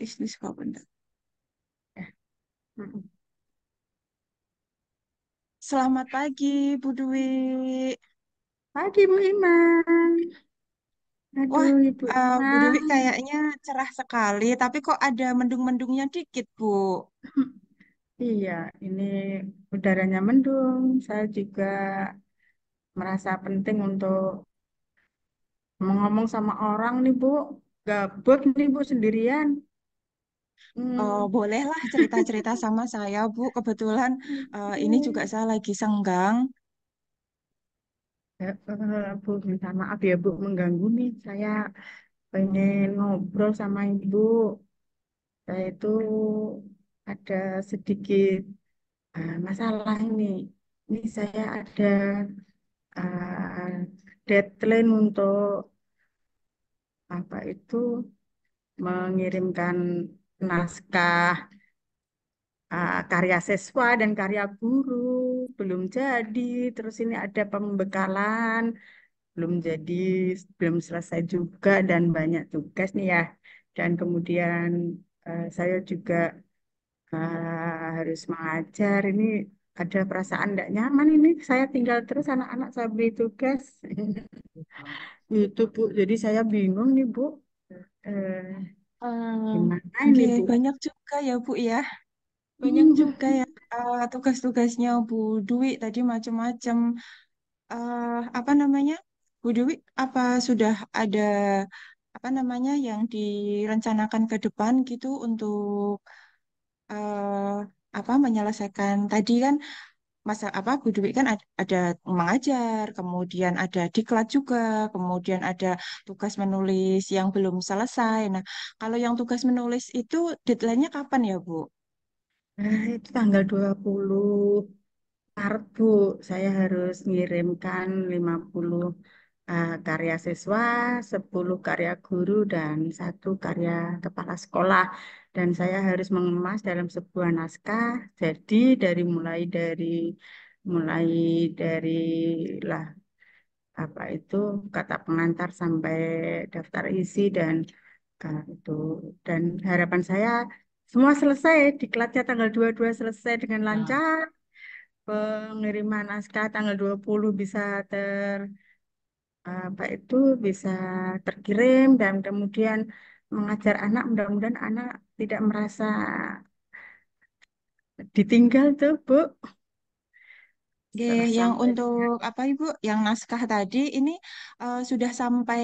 Istri suka benda. Eh, mm-mm. Selamat pagi, Bu Dwi. Pagi Bu Iman. Wah, Aduh, Ibu Bu Dewi Iman. kayaknya cerah sekali, tapi kok ada mendung-mendungnya dikit, Bu. Iya, ini udaranya mendung. Saya juga merasa penting untuk ngomong sama orang nih, Bu. Gabut nih, Bu, sendirian. Hmm. Bolehlah cerita-cerita sama saya, Bu. Kebetulan ini juga Hmm. saya lagi senggang. Bu, minta maaf ya, Bu, mengganggu nih. Saya pengen ngobrol sama Ibu. Saya itu ada sedikit masalah ini. Ini saya ada uh, deadline untuk apa itu mengirimkan naskah karya siswa dan karya guru belum jadi. Terus ini ada pembekalan belum jadi, belum selesai juga dan banyak tugas nih ya. Dan kemudian saya juga harus mengajar. Ini ada perasaan tidak nyaman ini. Saya tinggal terus anak-anak saya beri tugas. Itu Bu, jadi saya bingung nih Bu. Eh, Gimana ini Nggih, Bu? banyak juga ya, Bu ya. Banyak Hmm. juga ya tugas-tugasnya Bu Dwi tadi macam-macam. Apa namanya? Bu Dwi, apa sudah ada apa namanya yang direncanakan ke depan gitu untuk eh, apa menyelesaikan tadi kan masa apa Bu Dwi kan ada mengajar, kemudian ada diklat juga, kemudian ada tugas menulis yang belum selesai. Nah, kalau yang tugas menulis itu deadline-nya kapan ya, Bu? Itu tanggal 20 Maret Bu. Saya harus mengirimkan 50 karya siswa, 10 karya guru, dan satu karya kepala sekolah. Dan saya harus mengemas dalam sebuah naskah. Jadi mulai dari lah apa itu kata pengantar sampai daftar isi dan itu dan harapan saya semua selesai diklatnya tanggal 22 selesai dengan lancar, pengiriman naskah tanggal 20 bisa ter apa itu bisa terkirim dan kemudian mengajar anak, mudah-mudahan anak tidak merasa ditinggal tuh Bu. Oke, Setelah yang sampai untuk apa Ibu? Yang naskah tadi ini sudah sampai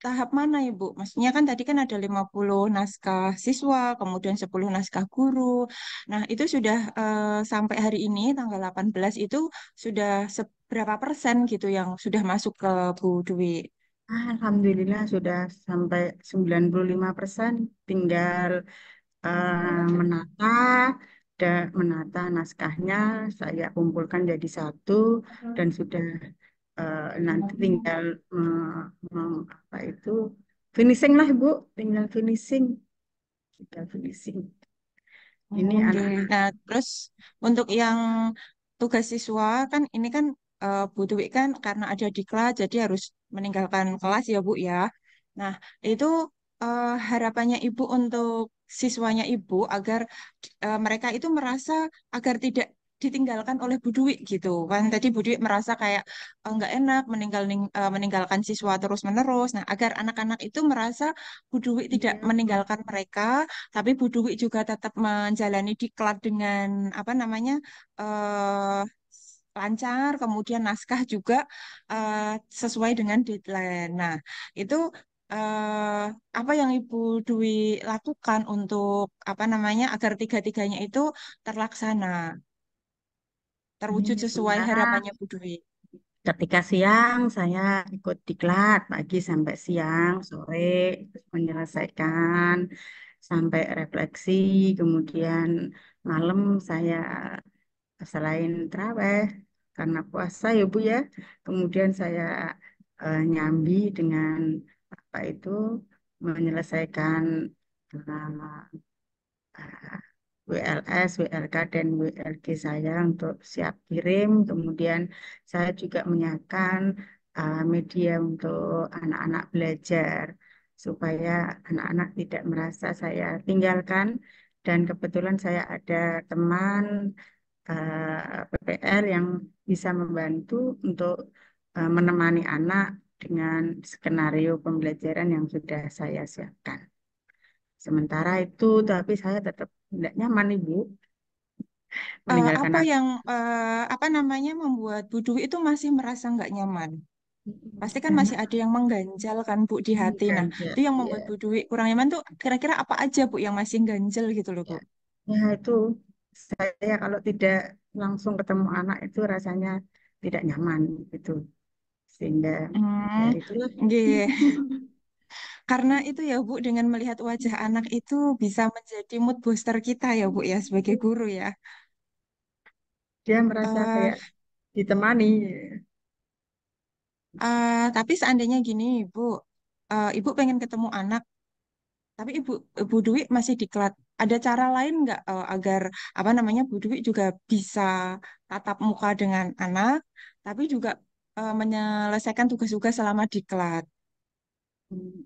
tahap mana Ibu? Maksudnya kan tadi kan ada 50 naskah siswa, kemudian 10 naskah guru. Nah, itu sudah sampai hari ini tanggal 18 itu sudah seberapa persen gitu yang sudah masuk ke Bu Dwi? Alhamdulillah sudah sampai 95%, tinggal menata dan menata naskahnya saya kumpulkan jadi satu dan sudah nanti tinggal apa itu finishing lah Bu, tinggal finishing. Ini Oke. anak-anak Nah, terus untuk yang tugas siswa kan ini kan Bu Dwi kan karena ada diklat jadi harus meninggalkan kelas ya Bu ya. Nah, itu harapannya Ibu untuk siswanya Ibu agar mereka itu merasa agar tidak ditinggalkan oleh Bu Dwi gitu kan. Tadi Bu Dwi merasa kayak nggak enak meninggalkan siswa terus-menerus. Nah, agar anak-anak itu merasa Bu Dwi tidak iya Bu. meninggalkan mereka tapi Bu Dwi juga tetap menjalani diklat dengan apa namanya eh lancar, kemudian naskah juga sesuai dengan deadline. Nah, itu apa yang Ibu Dwi lakukan untuk apa namanya agar tiga-tiganya itu terlaksana, terwujud Ini sesuai sementara harapannya Bu Dwi. ketika siang saya ikut diklat pagi sampai siang, sore terus menyelesaikan sampai refleksi, kemudian malam saya selain terawih karena puasa ya Bu ya, kemudian saya nyambi dengan apa itu menyelesaikan WLS, WLK, dan WLG saya untuk siap kirim. Kemudian saya juga menyiapkan media untuk anak-anak belajar. supaya anak-anak tidak merasa saya tinggalkan. Dan kebetulan saya ada teman PPL yang bisa membantu untuk menemani anak dengan skenario pembelajaran yang sudah saya siapkan. Sementara itu, tapi saya tetap tidak nyaman, Ibu, meninggalkan Apa anak. yang apa namanya membuat Bu Dwi itu masih merasa nggak nyaman? Pasti kan masih Karena ada yang mengganjal kan Bu di hati. Nah, ganjil, itu yang membuat ya, Bu Dwi kurang nyaman tuh kira-kira apa aja Bu yang masih ganjel gitu loh ya, Bu? ya itu saya kalau tidak langsung ketemu anak itu rasanya tidak nyaman gitu, sehingga ya Hmm, itulah. nggih. Karena itu ya Bu, dengan melihat wajah anak itu bisa menjadi mood booster kita ya Bu ya sebagai guru ya. Dia merasa Eh kayak ditemani. tapi seandainya gini Bu, Ibu pengen ketemu anak, tapi Ibu Dwi masih diklat. Ada cara lain nggak agar apa namanya Bu Dwi juga bisa tatap muka dengan anak, tapi juga menyelesaikan tugas-tugas selama diklat.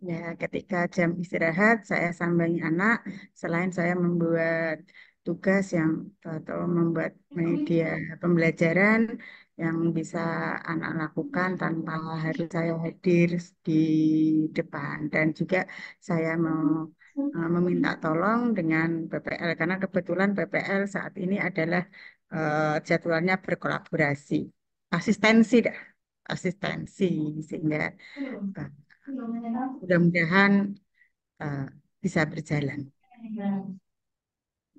Ya, ketika jam istirahat, saya sambangi anak. Selain saya membuat tugas yang atau membuat media pembelajaran yang bisa anak lakukan tanpa harus saya hadir di depan. Dan juga saya mau meminta tolong dengan PPL karena kebetulan PPL saat ini adalah jadwalnya berkolaborasi, asistensi dah, asistensi sehingga eh, mudah-mudahan eh, bisa berjalan.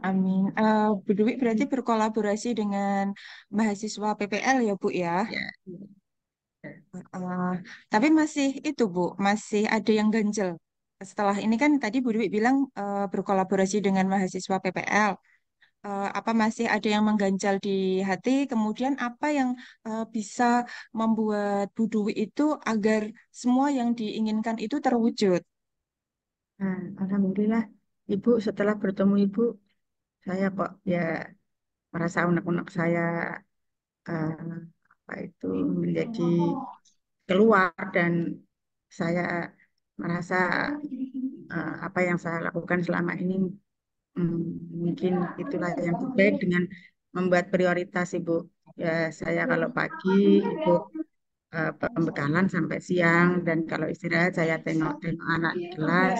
Amin. Bu Dwi berarti berkolaborasi dengan mahasiswa PPL ya Bu ya. Ya, Eh, tapi masih itu Bu, masih ada yang ganjel. Setelah ini kan tadi Bu Dwi bilang berkolaborasi dengan mahasiswa PPL. Apa masih ada yang mengganjal di hati? Kemudian apa yang bisa membuat Bu Dwi itu agar semua yang diinginkan itu terwujud? nah, alhamdulillah Ibu setelah bertemu Ibu, saya kok ya merasa unek-unek saya eh, apa itu menjadi keluar dan saya merasa apa yang saya lakukan selama ini hmm, mungkin itulah yang terbaik dengan membuat prioritas Ibu. Ya, saya kalau pagi ikut pembekalan sampai siang dan kalau istirahat saya tengok-tengok anak di kelas.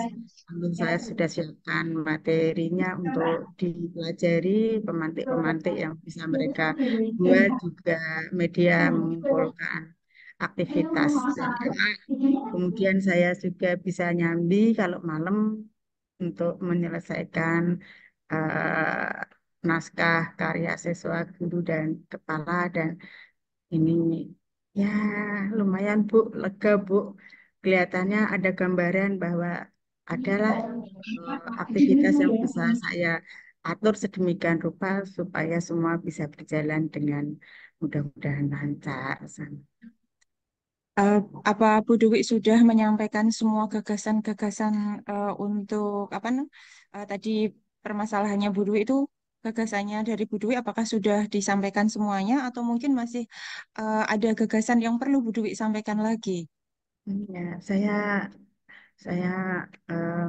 Lalu saya sudah siapkan materinya untuk dipelajari, pemantik-pemantik yang bisa mereka buat juga media mengumpulkan aktivitas dari anak. Kemudian saya juga bisa nyambi kalau malam untuk menyelesaikan eh, naskah karya siswa guru dan kepala dan ini ya lumayan Bu, lega Bu. Kelihatannya ada gambaran bahwa adalah aktivitas yang bisa saya atur sedemikian rupa supaya semua bisa berjalan dengan mudah-mudahan lancar. Eh, apa Bu Dewi sudah menyampaikan semua gagasan-gagasan untuk apa tadi permasalahannya Bu Dewi itu gagasannya dari Bu Dewi apakah sudah disampaikan semuanya atau mungkin masih ada gagasan yang perlu Bu Dewi sampaikan lagi? Ya, saya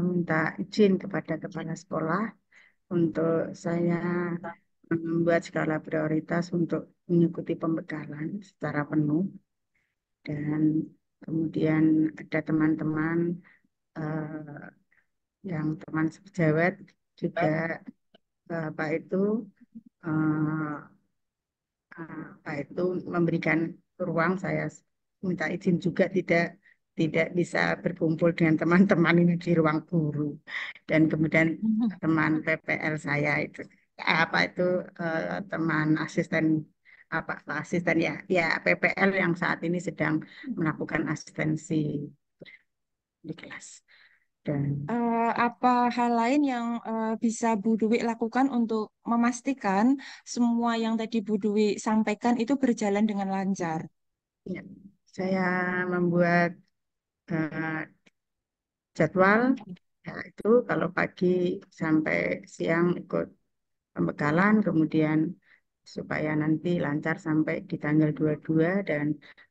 minta izin kepada kepala sekolah untuk saya membuat skala prioritas untuk mengikuti pembekalan secara penuh dan kemudian ada teman-teman eh, yang teman sejawat juga apa itu eh, apa itu memberikan ruang saya minta izin juga tidak bisa berkumpul dengan teman-teman ini di ruang guru dan kemudian teman PPL saya itu apa itu teman asisten apa asisten ya ya PPL yang saat ini sedang melakukan asistensi di kelas dan Apa hal lain yang bisa Bu Dewi lakukan untuk memastikan semua yang tadi Bu Dewi sampaikan itu berjalan dengan lancar? ya, saya membuat eh, jadwal ya itu kalau pagi sampai siang ikut pembekalan kemudian supaya nanti lancar sampai di tanggal 22 dan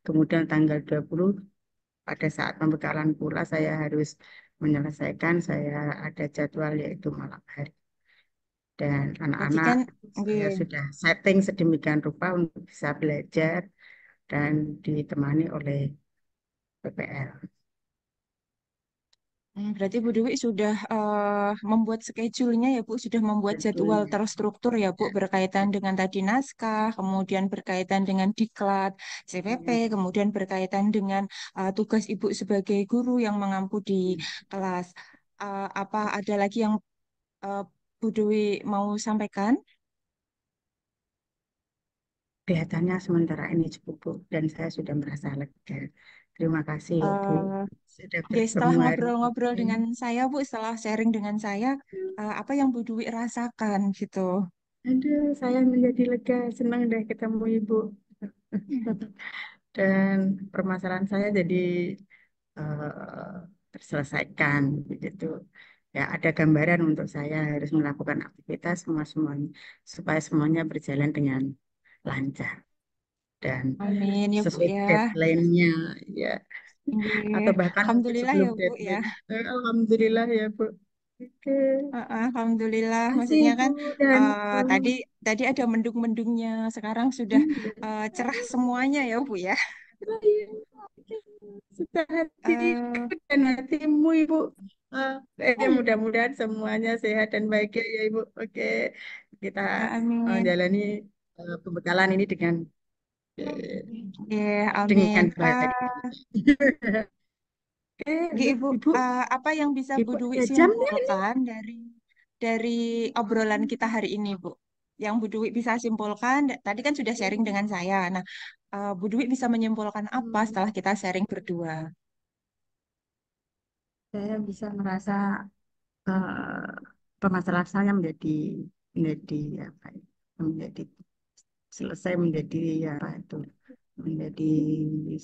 kemudian tanggal 20 pada saat pembekalan pula saya harus menyelesaikan, saya ada jadwal yaitu malam hari. Dan Berarti anak-anak kan, saya nggih. sudah setting sedemikian rupa untuk bisa belajar dan ditemani oleh PPL. Berarti Bu Dewi sudah membuat schedule-nya ya Bu, sudah membuat jadwal Jadwalnya. terstruktur ya Bu, berkaitan dengan tadi naskah, kemudian berkaitan dengan diklat, CPP, kemudian berkaitan dengan tugas Ibu sebagai guru yang mengampu di kelas. Apa ada lagi yang eh, Bu Dewi mau sampaikan? Kelihatannya sementara ini cukup, Bu, dan saya sudah merasa lega. Terima kasih ya, Bu, Eh, sudah Oke, setelah bertemu hari ngobrol-ngobrol ini. dengan saya Bu, setelah sharing dengan saya, apa yang Bu Dewi rasakan gitu? Aduh, saya menjadi lega, senang deh ketemu Ibu. Dan permasalahan saya jadi eh, terselesaikan begitu. Ya, ada gambaran untuk saya harus melakukan aktivitas semuanya supaya semuanya berjalan dengan lancar dan Amin ya Bu sesuai ya. deadline-nya ya, Nggih. atau bahkan mungkin Alhamdulillah sebelum ya Bu ya. deadline. Alhamdulillah ya, Bu. Oke. Alhamdulillah. Kasih Maksudnya Ibu kan dan tadi tadi ada mendung-mendungnya, sekarang sudah cerah semuanya ya Bu ya. suka hatiku Eh, dan hatimu Ibu. Mudah-mudahan semuanya sehat dan bahagia ya Ibu. Oke, kita amin. menjalani pembekalan ini eh, Amin. dengan baik. Oke, Nggih, Ibu, Ibu, apa yang bisa Bu Ibu Dwi ada jamnya ini. simpulkan dari obrolan kita hari ini, Bu? Yang Bu Dwi bisa simpulkan, tadi kan sudah sharing dengan saya. Nah, Bu Dwi bisa menyimpulkan apa Hmm, setelah kita sharing berdua? saya bisa merasa eh, permasalahan saya menjadi apa ya, menjadi selesai menjadi apa itu menjadi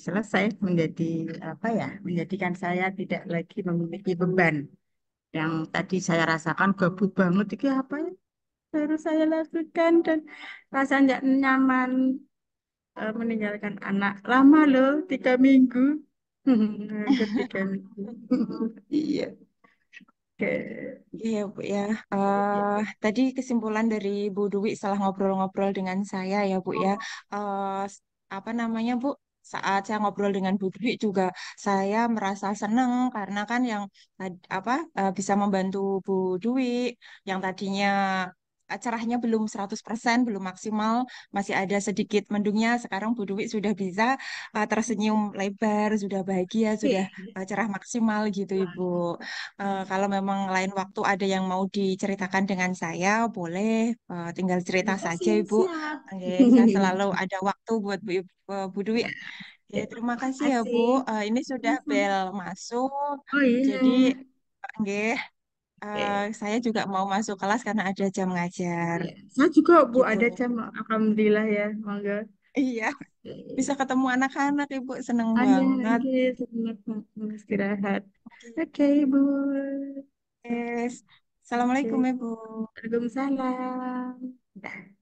selesai menjadi apa ya menjadikan saya tidak lagi memiliki beban yang tadi saya rasakan gabut banget itu apa ya harus saya lakukan dan rasa tidak nyaman meninggalkan anak lama loh 3 minggu. Hampir 3 minggu. Iya, oke. Iya, Bu ya. Iya, Bu. Tadi kesimpulan dari Bu Dwi setelah ngobrol-ngobrol dengan saya ya, Bu ya. Apa namanya, Bu? Saat saya ngobrol dengan Bu Dwi juga saya merasa senang karena kan yang bisa membantu Bu Dwi yang tadinya cerahnya belum 100%, belum maksimal, masih ada sedikit mendungnya. Sekarang Bu Dwi sudah bisa tersenyum lebar, sudah bahagia, sudah cerah maksimal gitu, Ibu. Kalau memang lain waktu ada yang mau diceritakan dengan saya, boleh tinggal cerita Terima saja, kasih, Ibu. siap. Oke, saya selalu ada waktu buat Bu Dwi. Ya, Oke, ya, terima terima kasih ya, Bu. kasih. Ini sudah Sama-sama. bel masuk. Oh iya. Jadi, oke, Oke. saya juga mau masuk kelas karena ada jam ngajar. Ya. Saya juga Bu Gitu. ada jam. Alhamdulillah ya, monggo. Iya, bisa Oke. ketemu anak-anak, Ibu. Seneng Ada, banget. oke, selamat malam, istirahat. Oke, Oke, Ibu. yes. Oke. Assalamualaikum, Ibu. Waalaikumsalam. Dah.